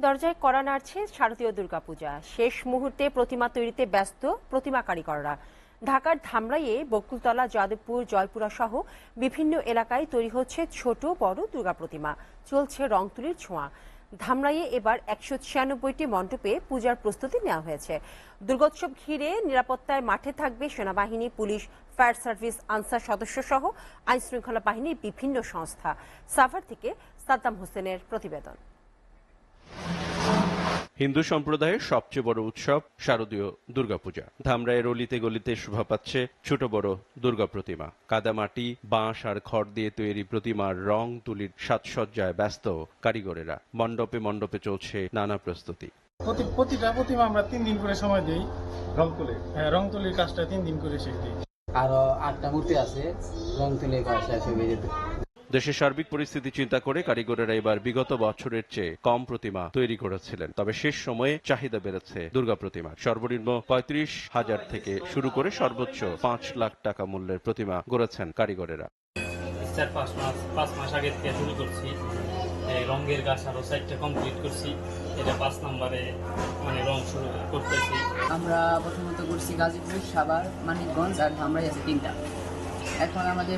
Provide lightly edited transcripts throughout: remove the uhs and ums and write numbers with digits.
দরজায় কড়া নাড়ছে শারদীয় দুর্গাপূজা। শেষ মুহূর্তে প্রতিমা তৈরিতে ব্যস্ত প্রতিমা কারিগররা। ঢাকার ধামরাইয়ে বকুলতলা, যাদবপুর, জয়পুরা সহ বিভিন্ন এলাকায় তৈরি হচ্ছে ছোট বড় দুর্গা প্রতিমা। চলছে রং তুলির ছোঁয়া। ধামরাইয়ে এবার 196টি মণ্ডপে পূজার প্রস্তুতি নেওয়া হয়েছে। দুর্গোৎসব ঘিরে নিরাপত্তায় মাঠে থাকবে সেনাবাহিনী, পুলিশ, ফায়ার সার্ভিস, আনসার সদস্য সহ আইন শৃঙ্খলা বাহিনীর বিভিন্ন সংস্থা। সাভার থেকে সাদ্দাম হোসেনের প্রতিবেদন। হিন্দু সম্প্রদায়ের সবচেয়ে বড় উৎসব শারদীয় দুর্গাপূজা। ধামরাইয়ের অলিতে গলিতে শোভা পাচ্ছে ছোট বড় দুর্গা প্রতিমা। কাদামাটি, বাঁশ আর খড় দিয়ে তৈরি প্রতিমার রং তুলির সাজসজ্জায় ব্যস্ত কারিগরেরা। মণ্ডপে মণ্ডপে চলছে নানা প্রস্তুতি। প্রতিটা প্রতিমা আমরা 3 দিন করে সময় দিই। রং তুলির কাজটা 3 দিন করে শেষ দিই। আরো 8টা মূর্তি আছে, রং তুলির কাজ শেষ হয়ে যেতে। দেশের সার্বিক পরিস্থিতি চিন্তা করে কারিগরেরা এবার বিগত বছরের চেয়ে কম প্রতিমা তৈরি করেছিলেন। তবে শেষ সময়ে চাহিদা বেড়েছে দুর্গা প্রতিমা। সর্বনিম্ন 35,000 থেকে শুরু করে সর্বোচ্চ 5 লাখ টাকা মূল্যের প্রতিমা গড়েছেন কারিগরেরা। 4-5 মাস আগে থেকে শুরু করছি। রঙের গাছ আরো 4টা কমপ্লিট করছি। এটা 5 নম্বরে রং শুরু করতেছি। আমরা প্রথমত করছি গাজীপুর, সাভার, মানিকগঞ্জ আর ধামরাই আছে 3টা। এখন আমাদের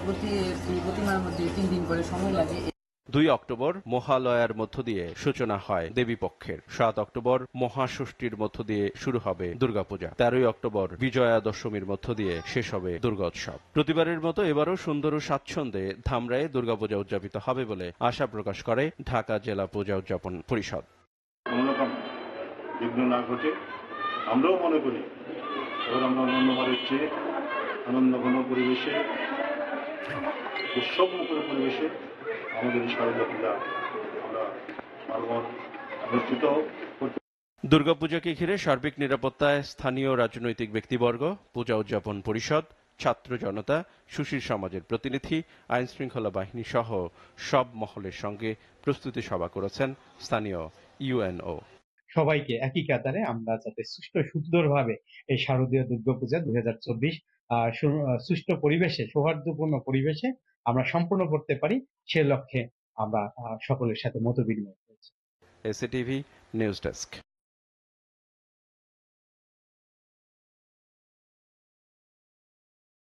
প্রতিমার মধ্যে 3 দিন করে সময় লাগে। 2 অক্টোবর মহালয়ার মধ্য দিয়ে সূচনা হয় দেবী পক্ষের। 7 অক্টোবর মহাষষ্ঠীর মধ্য দিয়ে শুরু হবে দুর্গাপূজা। 13 অক্টোবর বিজয়া দশমীর মধ্য দিয়ে শেষ হবে দুর্গোৎসব। প্রতিবারের মতো এবারও সুন্দর ও স্বাচ্ছন্দ্যে ধামরাইয়ে দুর্গাপূজা উদযাপিত হবে বলে আশা প্রকাশ করে ঢাকা জেলা পূজা উদযাপন পরিষদ। কোনোরকম বিঘ্ন না ঘটে আমরাও মনে করি এবার আমরা অন্যবারের চেয়ে আনন্দঘন পরিবেশে, উৎসবমুখর পরিবেশে আমাদের শারদীয় পূজা আমরা পার্বণ অনুষ্ঠিত করতে। দুর্গাপূজাকে ঘিরে সার্বিক নিরাপত্তায় স্থানীয় রাজনৈতিক ব্যক্তিবর্গ, পূজা উদযাপন পরিষদ, ছাত্র জনতা, সুশীল সমাজের প্রতিনিধি, আইন শৃঙ্খলা বাহিনী সহ সব মহলের সঙ্গে প্রস্তুতি সভা করেছেন স্থানীয় ইউএনও। সবাইকে একই কাতারে আমরা যাতে সুন্দরভাবে এই শারদীয় দুর্গাপূজা 2024 সুষ্ঠু পরিবেশে, সৌহার্দ্যপূর্ণ পরিবেশে আমরা সম্পন্ন করতে পারি, সে লক্ষ্যে আমরা সকলের সাথে মতবিনিময় করছি। SATV news desk.